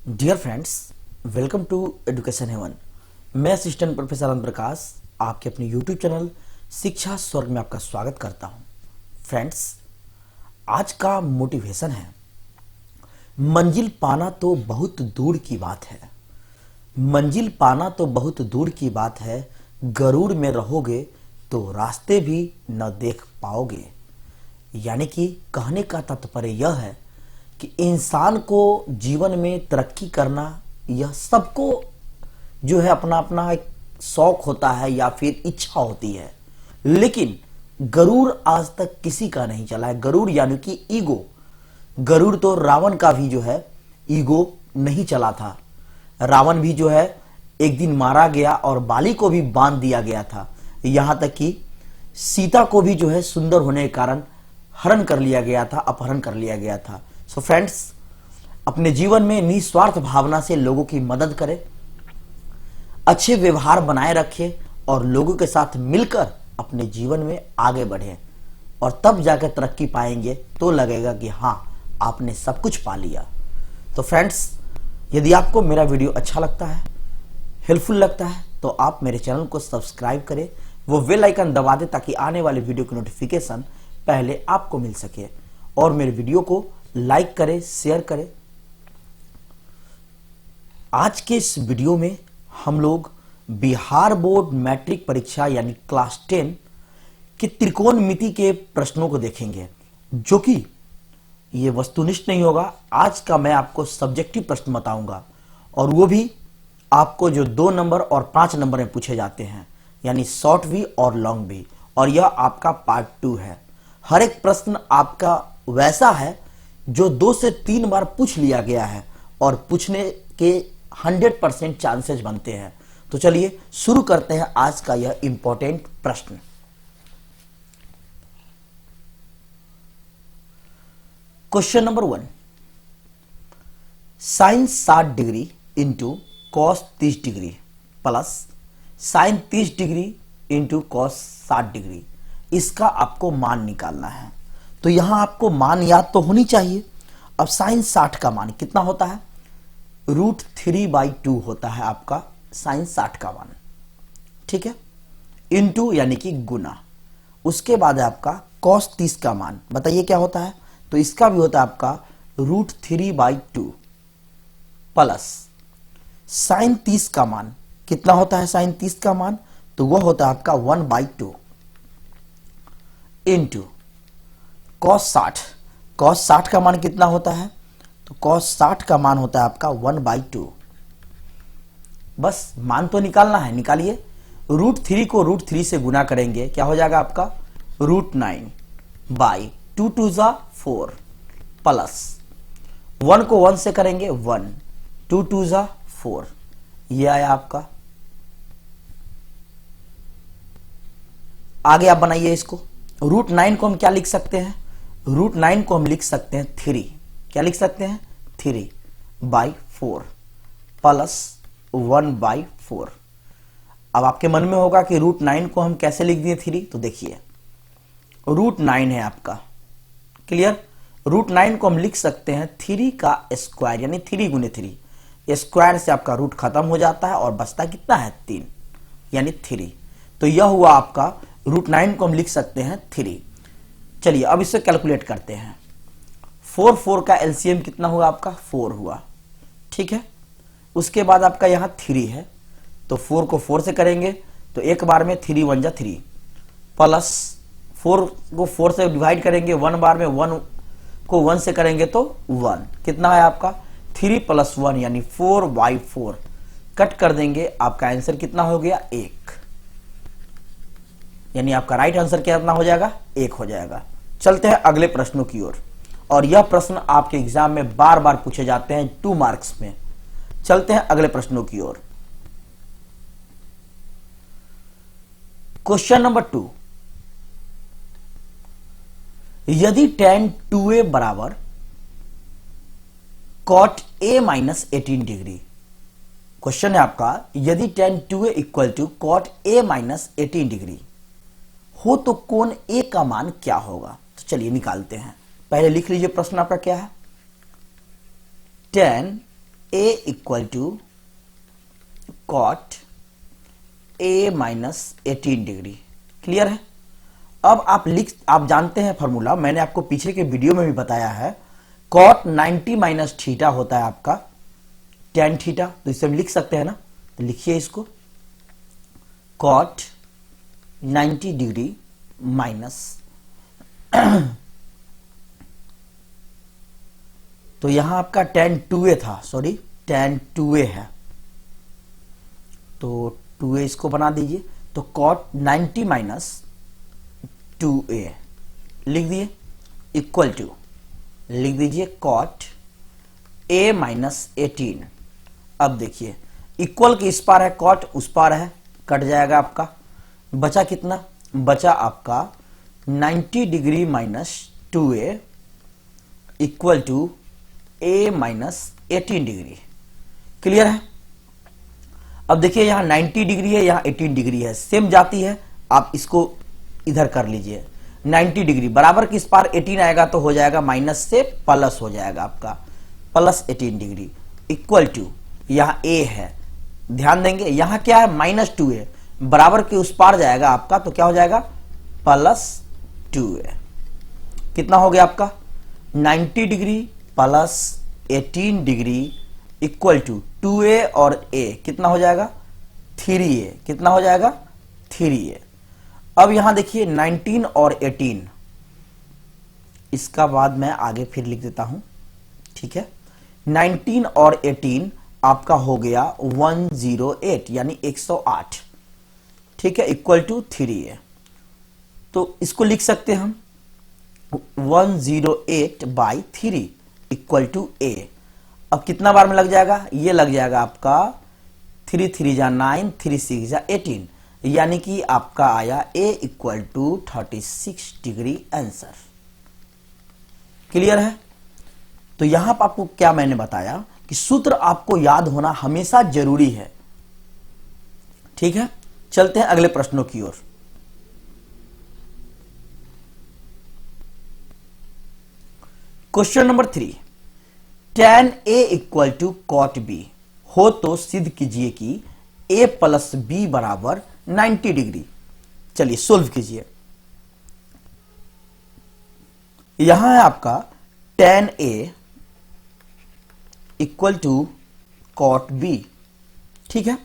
Dear friends, welcome to education heaven. मैं assistant professor Anant Prakash आपके अपने यूट्यूब चैनल शिक्षा स्वर्ग में आपका स्वागत करता हूं। फ्रेंड्स, आज का मोटिवेशन है, मंजिल पाना तो बहुत दूर की बात है। मंजिल पाना तो बहुत दूर की बात है, गरूर में रहोगे तो रास्ते भी न देख पाओगे। यानी कि कहने का तात्पर्य यह है कि इंसान को जीवन में तरक्की करना, यह सबको जो है अपना अपना एक शौक होता है या फिर इच्छा होती है, लेकिन गरूर आज तक किसी का नहीं चला है। गरूर यानी कि ईगो। गरूर तो रावण का भी जो है ईगो नहीं चला था। रावण भी जो है एक दिन मारा गया और बाली को भी बांध दिया गया था। यहां तक कि सीता को भी जो है सुंदर होने के कारण हरण कर लिया गया था, अपहरण कर लिया गया था। सो फ्रेंड्स, अपने जीवन में निस्वार्थ भावना से लोगों की मदद करें, अच्छे व्यवहार बनाए रखें और लोगों के साथ मिलकर अपने जीवन में आगे बढ़ें और तब जाकर तरक्की पाएंगे तो लगेगा कि हाँ, आपने सब कुछ पा लिया। तो फ्रेंड्स, यदि आपको मेरा वीडियो अच्छा लगता है, हेल्पफुल लगता है, तो आप मेरे चैनल को सब्सक्राइब करें, वो बेल आइकन दबा दें ताकि आने वाले वीडियो की नोटिफिकेशन पहले आपको मिल सके, और मेरे वीडियो को लाइक करें, शेयर करें। आज के इस वीडियो में हम लोग बिहार बोर्ड मैट्रिक परीक्षा यानी क्लास 10 के त्रिकोणमिति के प्रश्नों को देखेंगे, जो कि ये वस्तुनिष्ठ नहीं होगा। आज का मैं आपको सब्जेक्टिव प्रश्न बताऊंगा, और वो भी आपको जो 2 नंबर और 5 नंबर में पूछे जाते हैं, यानी शॉर्ट भी और लॉन्ग भी, और यह आपका पार्ट 2 है। हर एक प्रश्न आपका वैसा है जो 2 से 3 बार पूछ लिया गया है और पूछने के 100% चांसेस बनते हैं। तो चलिए शुरू करते हैं आज का यह इंपॉर्टेंट प्रश्न। Question number 1, sine 60 degree into cos 30 degree plus sine 30 degree into cos 60 degree, इसका आपको मान निकालना है। तो यहां आपको मान याद तो होनी चाहिए। अब साइन 60 का मान कितना होता है? √3/2 होता है आपका साइन 60 का मान, ठीक है। इंटू यानी कि गुना। उसके बाद है आपका कॉस 30 का मान, बताइए क्या होता है? तो इसका भी होता है आपका √3/2 प्लस साइन 30 का मान कितना होता है? साइन 30 का मान तो वह होता है आपका 1/2 इंटू कॉस 60। कॉस 60 का मान कितना होता है? तो कॉस 60 का मान होता है आपका 1/2। बस मान तो निकालना है, निकालिए। √3 को √3 से गुना करेंगे, क्या हो जाएगा आपका? √9/2 2 जा 4 प्लस 1 को 1 से करेंगे 1, 2 2 जा 4, ये आया आपका। आगे आप बनाइए इसको। √9 को हम क्या लिख सकते हैं? √9 को हम लिख सकते हैं 3। क्या लिख सकते हैं? 3/4 प्लस 1/4। अब आपके मन में होगा कि √9 को हम कैसे लिख दिए 3? तो देखिए, √9 है आपका, क्लियर। √9 को हम लिख सकते हैं 3 का स्क्वायर, यानी 3 गुने 3। स्क्वायर से आपका रूट खत्म हो जाता है और बचता कितना है? 3, यानी 3। तो यह हुआ आपका √9 को हम लिख सकते हैं 3। चलिए अब इसे कैलकुलेट करते हैं। 4 का एलसीएम कितना हुआ आपका? 4 हुआ, ठीक है। उसके बाद आपका यहां 3 है, तो 4 को 4 से करेंगे तो एक बार में 3 1 जा 3 प्लस 4 को 4 से डिवाइड करेंगे, 1 बार में 1 को 1 से करेंगे तो 1। कितना है आपका? 3 + 1 यानी 4/4। कट कर देंगे, आपका आंसर कितना हो गया? 1। यानी आपका राइट आंसर कितना हो जाएगा? 1 हो जाएगा। चलते हैं अगले प्रश्नों की ओर, और यह प्रश्न आपके एग्जाम में बार बार पूछे जाते हैं 2 मार्क्स में। चलते हैं अगले प्रश्नों की ओर। क्वेश्चन नंबर 2, यदि tan 2a बराबर cot a - 18 डिग्री। क्वेश्चन है आपका, यदि tan 2a = cot a - 18 degree हो तो कोण A का मान क्या होगा? तो चलिए निकालते हैं। पहले लिख लीजिए प्रश्न आपका क्या है। tan a equal to cot a minus 18 degree. Clear है? अब आप जानते हैं फॉर्मूला, मैंने आपको पीछे के वीडियो में भी बताया है। कॉट 90 माइनस थीटा होता है आपका टेन थीटा, तो इसे हम लिख सकते हैं ना, तो लिखिए इसको कॉट 90 डिग्री माइनस तो यहां आपका tan 2a था, सॉरी tan 2a है, तो 2a इसको बना दीजिए। तो cot 90 माइनस 2a लिख दिए, इक्वल टू लिख दीजिए cot a माइनस 18। अब देखिए इक्वल के इस पार है, cot उस पार है, कट जाएगा आपका, बचा कितना? बचा आपका 90 degree minus 2a equal to a minus 18 degree. Clear है? अब देखिए यहां 90 डिग्री है, यहां 18 डिग्री है, सेम जाती है, आप इसको इधर कर लीजिए। 90 डिग्री बराबर किस पार 18 आएगा तो हो जाएगा माइनस से प्लस हो जाएगा आपका, प्लस 18 डिग्री इक्वल टू यहां a है, ध्यान देंगे यहां क्या है -2a, बराबर के उस पार जाएगा आपका, तो क्या हो जाएगा +2a। कितना हो गया आपका 90 degree plus 18 degree equal to 2a और a कितना हो जाएगा 3a। कितना हो जाएगा 3a। अब यहां देखिए 19 और 18, इसका बाद मैं आगे फिर लिख देता हूं, ठीक है। 19 और 18 आपका हो गया 108 यानी 108, ठीक है, इक्वल टू 3a। तो इसको लिख सकते हैं हम 108/3 इक्वल टू a। अब कितना बार में लग जाएगा? ये लग जाएगा आपका 3 3 जा 9, 3 6 जा 18, यानी कि आपका आया a equal to 36 degree answer. Clear है? तो यहां पर आपको क्या मैंने बताया कि सूत्र आपको याद होना हमेशा जरूरी है, ठीक है। चलते हैं अगले प्रश्नों की ओर। Question number 3, tan a equal to cot b हो तो सिद्ध कीजिए कि a प्लस बी बराबर 90 डिग्री। चलिए सोल्व कीजिए। यहां है आपका tan a equal to cot b, ठीक है।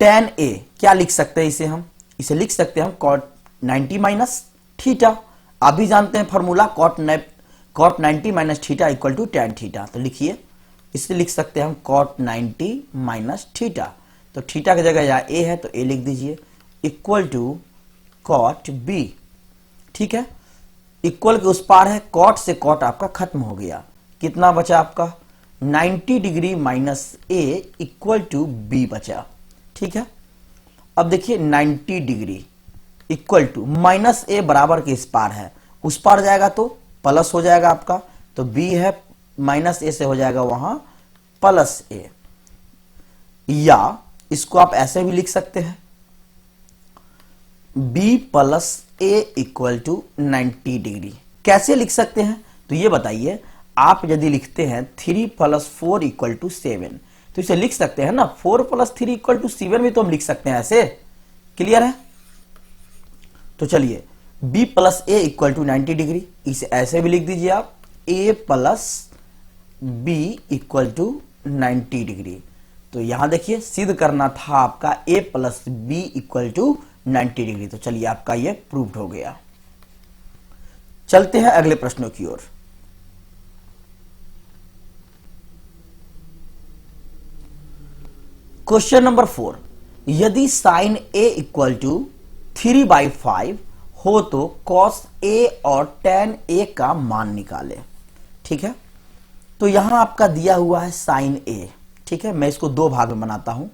tan a क्या लिख सकते हैं? इसे लिख सकते हैं हम कॉट 90 माइनस थीटा। आप भी जानते हैं formula cot 90 minus theta equal to tan theta. तो लिखिए, इसे लिख सकते हैं हम कॉट 90 माइनस थीटा। तो थीटा की जगह यहाँ a है तो a लिख दीजिए इक्वल टू कॉट b, ठीक है। इक्वल के उस पार है, कॉट से कॉट आपका खत्म हो गया। कितना बचा आपका 90 degree minus a equal to b बचा, ठीक है। अब देखिए 90 degree equal to minus a बराबर के इस पार है, उस पार जाएगा तो प्लस हो जाएगा आपका, तो b है माइनस a से हो जाएगा वहां प्लस a, या इसको आप ऐसे भी लिख सकते हैं b plus a equal to 90 degree. कैसे लिख सकते हैं तो ये बताइए। आप यदि लिखते हैं 3 प्लस 4 इक्वल टू 7, तो इसे लिख सकते हैं ना 4 प्लस 3 इक्वल टू 7 भी तो हम लिख सकते हैं ऐसे। क्लियर है? तो चलिए b plus a equal to 90 degree, इसे ऐसे भी लिख दीजिए आप a plus b equal to 90 degree. तो यहां देखिए सिद्ध करना था आपका a plus b equal to 90 degree. तो चलिए आपका ये प्रूव्ड हो गया। चलते हैं अगले प्रश्नों की ओर। क्वेश्चन नंबर 4, यदि साइन a इक्वल टू 3/5 हो तो कॉस a और tan a का मान निकाले, ठीक है। तो यहां आपका दिया हुआ है साइन a, ठीक है। मैं इसको दो भाग में बनाता हूं।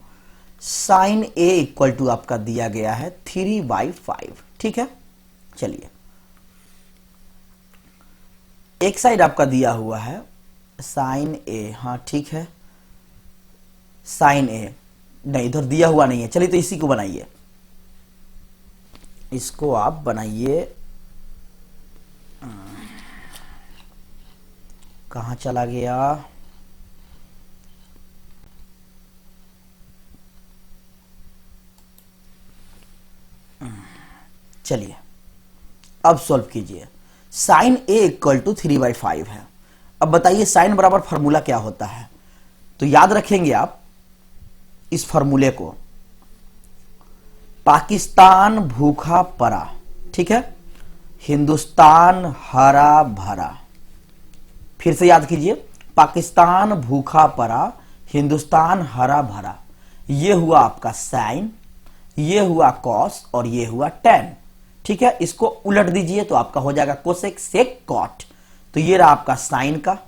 साइन a इक्वल टू आपका दिया गया है 3/5, ठीक है। चलिए एक साइड आपका दिया हुआ है साइन a, हाँ ठीक है, साइन a नहीं, इधर दिया हुआ नहीं है। चलिए तो इसी को बनाइए, इसको आप बनाइए। कहां चला गया? चलिए अब सॉल्व कीजिए। साइन ए इक्वल टू 3/5 है। अब बताइए साइन बराबर फॉर्मूला क्या होता है। तो याद रखेंगे आप इस फॉर्मूले को, पाकिस्तान भूखा पड़ा, ठीक है, हिंदुस्तान हरा भरा। फिर से याद कीजिए, पाकिस्तान भूखा पड़ा, हिंदुस्तान हरा भरा। ये हुआ आपका साइन, ये हुआ कॉस और ये हुआ टैन, ठीक है। इसको उलट दीजिए तो आपका हो जाएगा कोसेक सेक कॉट। तो ये रहा आपका साइन का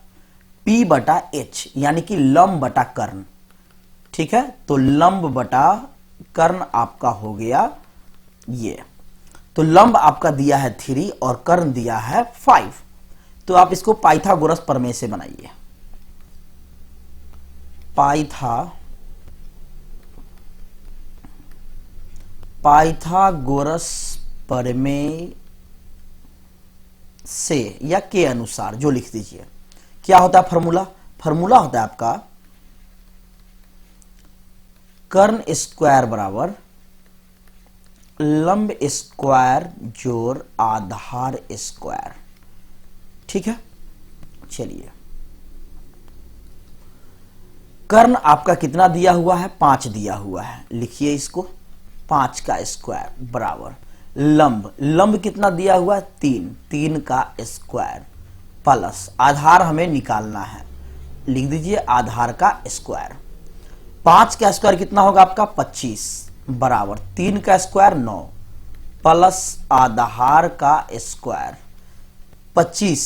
P बटा H, यानी कि लंब बटा कर्ण, ठीक है। तो लंब बटा कर्ण आपका हो गया ये। तो लंब आपका दिया है 3 और कर्ण दिया है 5। तो आप इसको पाइथागोरस प्रमेय से बनाइए। पाइथागोरस प्रमेय से या के अनुसार जो लिख दीजिए। क्या होता है फॉर्मूला? फॉर्मूला होता है आपका कर्ण स्क्वायर बराबर लंब स्क्वायर जोड़ आधार स्क्वायर, ठीक है। चलिए कर्ण आपका कितना दिया हुआ है? 5 दिया हुआ है। लिखिए इसको, 5 का स्क्वायर बराबर लंब, लंब कितना दिया हुआ है? 3 का स्क्वायर प्लस आधार हमें निकालना है, लिख दीजिए आधार का स्क्वायर। 5 का स्क्वायर कितना होगा आपका? 25 बराबर 3 का स्क्वायर 9 प्लस आधार का स्क्वायर। 25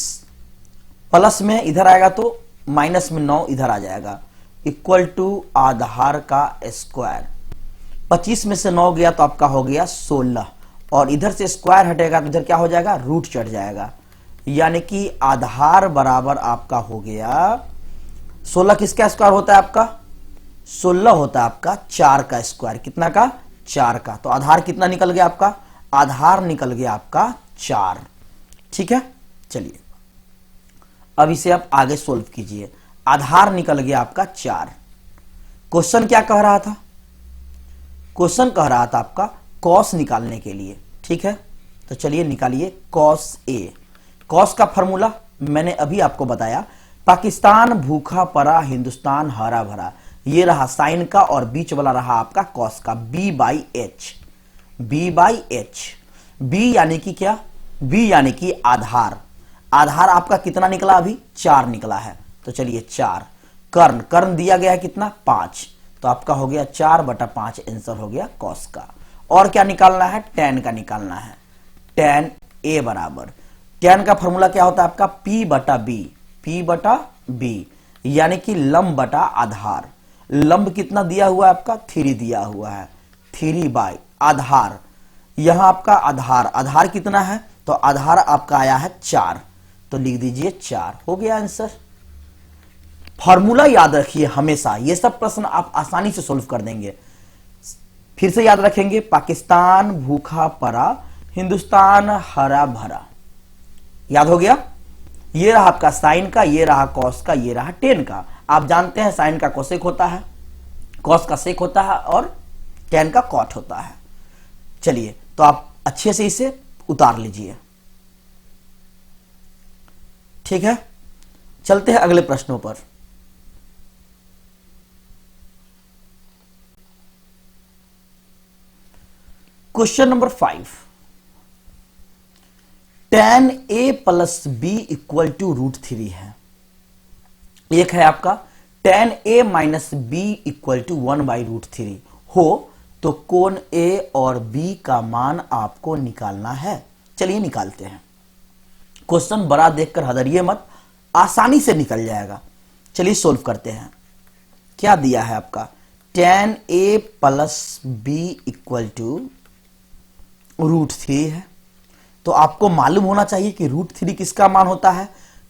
प्लस में इधर आएगा तो माइनस में 9 इधर आ जाएगा, इक्वल टू आधार का स्क्वायर। 25 में से 9 गया तो आपका हो गया 16 और इधर से स्क्वायर हटेगा तो इधर क्या हो जाएगा? रूट चढ़ जाएगा, यानी कि आधार बराबर आपका हो गया 16। किसका स्क्वायर होता है आपका? 16 होता है आपका 4 का स्क्वायर। कितना का? 4 का। तो आधार कितना निकल गया आपका? आधार निकल गया आपका 4, ठीक है। चलिए अब इसे आप आगे सोल्व कीजिए। आधार निकल गया आपका 4। क्वेश्चन क्या कह रहा था? क्वेश्चन कह रहा था आपका कॉस निकालने के लिए, ठीक है। तो चलिए निकालिए कॉस ए। कॉस का फॉर्मूला मैंने अभी आपको बताया, पाकिस्तान भूखा पड़ा, हिंदुस्तान हरा भरा। ये रहा साइन का और बीच वाला रहा आपका कॉस का, B/H। B/H, B यानी कि क्या? B यानी कि आधार। आधार आपका कितना निकला? अभी 4 निकला है। तो चलिए 4। कर्ण, कर्ण दिया गया है कितना? 5। तो आपका हो गया 4/5 आंसर हो गया कॉस का। और क्या निकालना है? टैन का निकालना है। टैन ए बराबर, टैन का फॉर्मूला क्या होता है आपका? P/B, P/B यानी कि लंब बटा आधार। लंब कितना दिया हुआ है आपका? 3 दिया हुआ है, 3 बाई आधार। यहां आपका आधार, आधार कितना है? तो आधार आपका आया है 4, तो लिख दीजिए 4, हो गया आंसर। फॉर्मूला याद रखिए हमेशा, ये सब प्रश्न आप आसानी से सोल्व कर देंगे। फिर से याद रखेंगे, पाकिस्तान भूखा पड़ा, हिंदुस्तान हरा भरा। याद हो गया? ये रहा आपका साइन का, ये रहा कॉस का, ये रहा टेन का। आप जानते हैं साइन का कोसेक होता है, कॉस का सेक होता है और टेन का कॉट होता है। चलिए तो आप अच्छे से इसे उतार लीजिए, ठीक है। चलते हैं अगले प्रश्नों पर। Question number 5, tan a plus b equal to √3 है। एक है आपका tan a minus b equal to 1/√3 हो तो कोण a और b का मान आपको निकालना है। चलिए निकालते हैं। क्वेश्चन बड़ा देखकर हदरिए मत, आसानी से निकल जाएगा। चलिए सोल्व करते हैं। क्या दिया है आपका? tan a plus b equal to √3 है। तो आपको मालूम होना चाहिए कि √3 किसका मान होता है?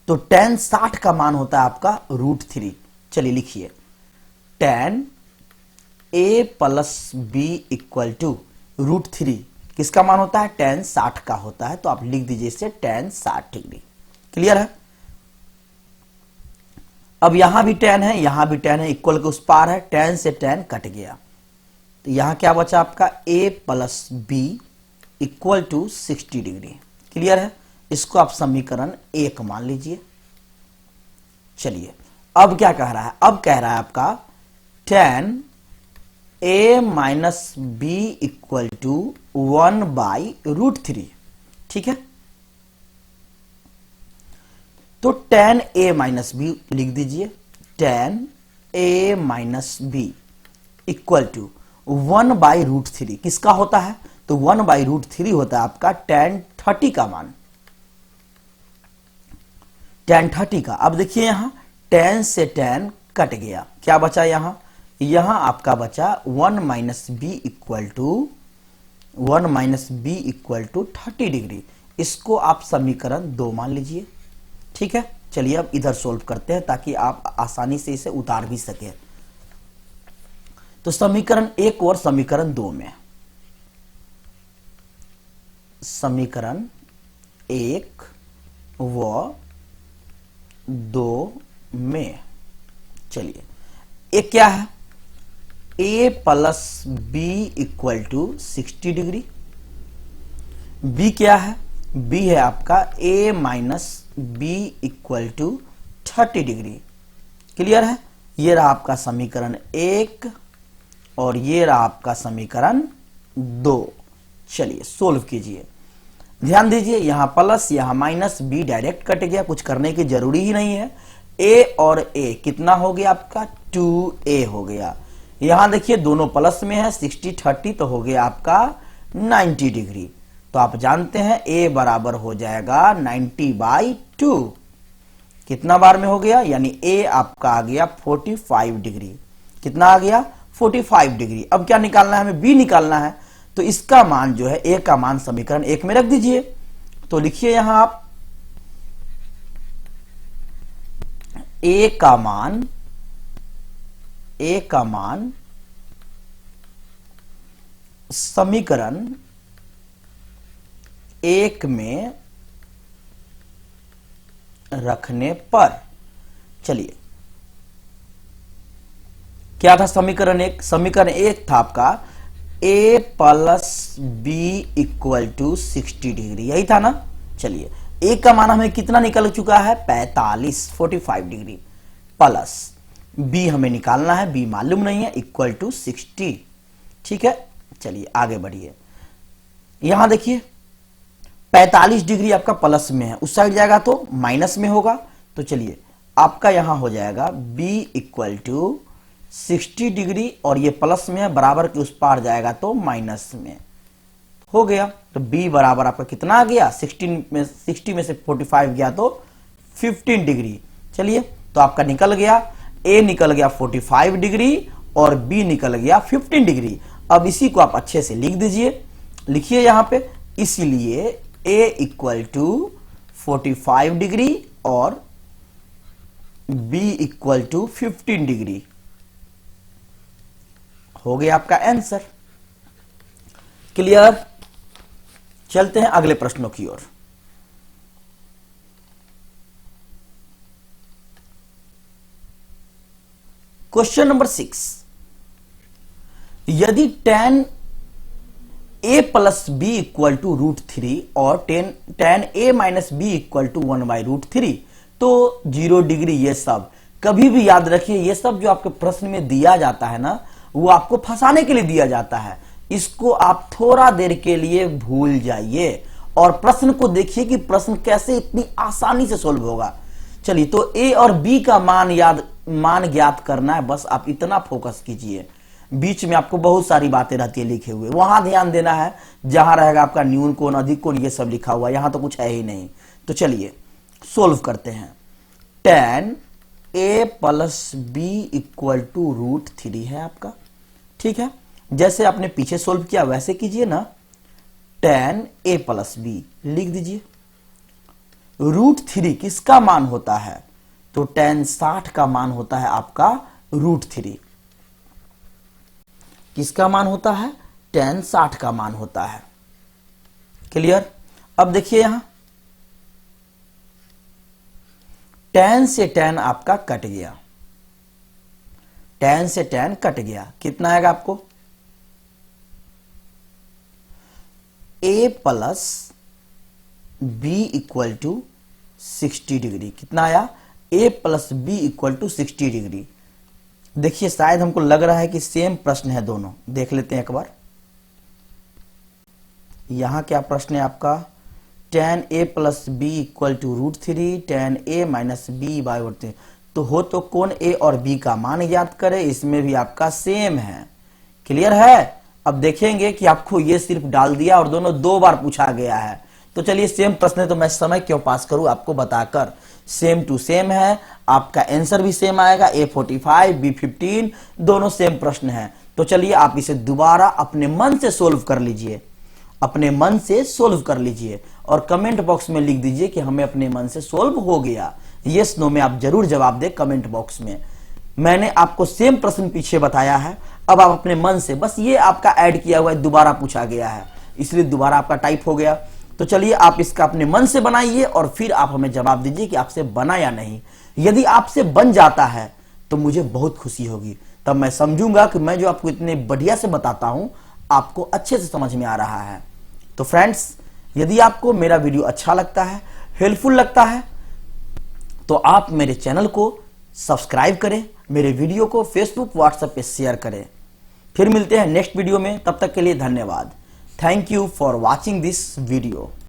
तो tan 60 का मान होता है आपका √3। चलिए लिखिए, tan a plus b equal to √3 किसका मान होता है? tan 60 का होता है। तो आप लिख दीजिए इसे tan 60 डिग्री। क्लियर है? अब यहां भी tan है, यहां भी tan है, इक्वल के उस पार है, tan से tan कट गया। तो यहां क्या बचा आपका? a plus b equal to 60 degree. Clear है? इसको आप समीकरण 1 मान लीजिए। चलिए अब क्या कह रहा है? अब कह रहा है आपका tan a minus b equal to 1/√3। ठीक है, तो tan a माइनस बी लिख दीजिए। tan a minus b equal to 1/√3 किसका होता है? तो 1/√3 होता है आपका tan 30 का मान, tan 30 का। अब देखिए यहां tan से tan कट गया, क्या बचा यहां? यहां आपका बचा 1 minus b equal to 30 degree. इसको आप समीकरण 2 मान लीजिए। ठीक है, चलिए अब इधर सोल्व करते हैं ताकि आप आसानी से इसे उतार भी सके। तो समीकरण 1 और समीकरण 2 में, समीकरण 1 व 2 में, चलिए एक क्या है? a plus B equal to 60 degree. b क्या है? b है आपका a minus b equal to 30 degree. Clear है? ये रहा आपका समीकरण 1 और ये रहा आपका समीकरण 2। चलिए सोल्व कीजिए। ध्यान दीजिए, यहां प्लस यहां माइनस, b डायरेक्ट कट गया, कुछ करने की जरूरी ही नहीं है। a और a कितना हो गया आपका? 2a हो गया। यहां देखिए दोनों प्लस में है, 60 30 तो हो गया आपका 90 डिग्री। तो आप जानते हैं a बराबर हो जाएगा 90/2। कितना बार में हो गया? यानी a आपका आ गया 45 डिग्री। कितना आ गया? 45 डिग्री। अब क्या निकालना है हमें? b निकालना है। तो इसका मान जो है a का मान समीकरण 1 में रख दीजिए। तो लिखिए यहां आप a का मान समीकरण 1 में रखने पर, चलिए क्या था समीकरण 1? समीकरण 1 था आपका a plus B equal to 60 degree, यही था ना? चलिए a का मान हमें कितना निकल चुका है? 45 डिग्री, प्लस b हमें निकालना है, b मालूम नहीं है, इक्वल टू 60। ठीक है, चलिए आगे बढ़िए। यहां देखिए 45 डिग्री आपका प्लस में है, उस साइड जाएगा तो माइनस में होगा। तो चलिए आपका यहां हो जाएगा b इक्वल टू 60 डिग्री और ये प्लस में है, बराबर के उस पार जाएगा तो माइनस में हो गया। तो b बराबर आपका कितना आ गया? 60 में से 45 गया तो 15 डिग्री। चलिए तो आपका निकल गया, a निकल गया 45 डिग्री और b निकल गया 15 डिग्री। अब इसी को आप अच्छे से लिख दीजिए। लिखिए यहां पे, इसीलिए a इक्वल टू 45 डिग्री और b इक्वल टू 15 डिग्री हो गया आपका आंसर। क्लियर? चलते हैं अगले प्रश्नों की ओर। क्वेश्चन नंबर 6, यदि tan a plus B equal to √3 और tan a minus b equal to 1/√3 तो 0 डिग्री, ये सब कभी भी याद रखिए, ये सब जो आपके प्रश्न में दिया जाता है ना, वो आपको फंसाने के लिए दिया जाता है। इसको आप थोड़ा देर के लिए भूल जाइए और प्रश्न को देखिए कि प्रश्न कैसे इतनी आसानी से सोल्व होगा। चलिए तो a और b का मान ज्ञात करना है, बस आप इतना फोकस कीजिए। बीच में आपको बहुत सारी बातें रहती है लिखे हुए, वहां ध्यान देना है जहां रहेगा आपका न्यून कोण, अधिक कोण, ये सब लिखा हुआ, यहां तो कुछ है ही नहीं। तो चलिए सोल्व करते हैं। tan a plus B equal to √3 है आपका। ठीक है, जैसे आपने पीछे सोल्व किया वैसे कीजिए ना। tan a प्लस बी लिख दीजिए। √3 किसका मान होता है? तो tan 60 का मान होता है आपका √3। किसका मान होता है? tan 60 का मान होता है। क्लियर? अब देखिए यहां tan से tan आपका कट गया, tan से tan कट गया, कितना आएगा आपको? A plus B equal to 60 degree. कितना आया? A plus B equal to 60 degree. देखिए शायद हमको लग रहा है कि सेम प्रश्न है दोनों, देख लेते हैं एक बार। यहां क्या प्रश्न है आपका? tan a plus B equal to √3 tan a minus b by √3। तो हो तो कोण a और b का मान ज्ञात करे, इसमें भी आपका सेम है। क्लियर है? अब देखेंगे कि आपको ये सिर्फ डाल दिया और दोनों 2 बार पूछा गया है। तो चलिए सेम प्रश्न है तो मैं समय क्यों पास करूं आपको बताकर। सेम टू सेम है, आपका आंसर भी सेम आएगा। A45 B15 दोनों सेम प्रश्न है। तो चलिए आप इसे दोबारा अपने मन से सोल्व कर लीजिए, अपने मन से सोल्व कर लीजिए और कमेंट बॉक्स में लिख दीजिए कि हमें अपने मन से सोल्व हो गया। यस नो में आप जरूर जवाब दें कमेंट बॉक्स में। मैंने आपको सेम प्रश्न पीछे बताया है, अब आप अपने मन से, बस ये आपका ऐड किया हुआ है, दोबारा पूछा गया है इसलिए दोबारा आपका टाइप हो गया। तो चलिए आप इसका अपने मन से बनाइए और फिर आप हमें जवाब दीजिए कि आपसे बना या नहीं। यदि आपसे बन जाता है तो मुझे बहुत खुशी होगी, तब मैं समझूंगा कि मैं जो आपको इतने बढ़िया से बताता हूं आपको अच्छे से समझ में आ रहा है। तो फ्रेंड्स, यदि आपको मेरा वीडियो अच्छा लगता है, हेल्पफुल लगता है, तो आप मेरे चैनल को सब्सक्राइब करें, मेरे वीडियो को फेसबुक व्हाट्सएप पे शेयर करें। फिर मिलते हैं नेक्स्ट वीडियो में, तब तक के लिए धन्यवाद। Thank you for watching this video.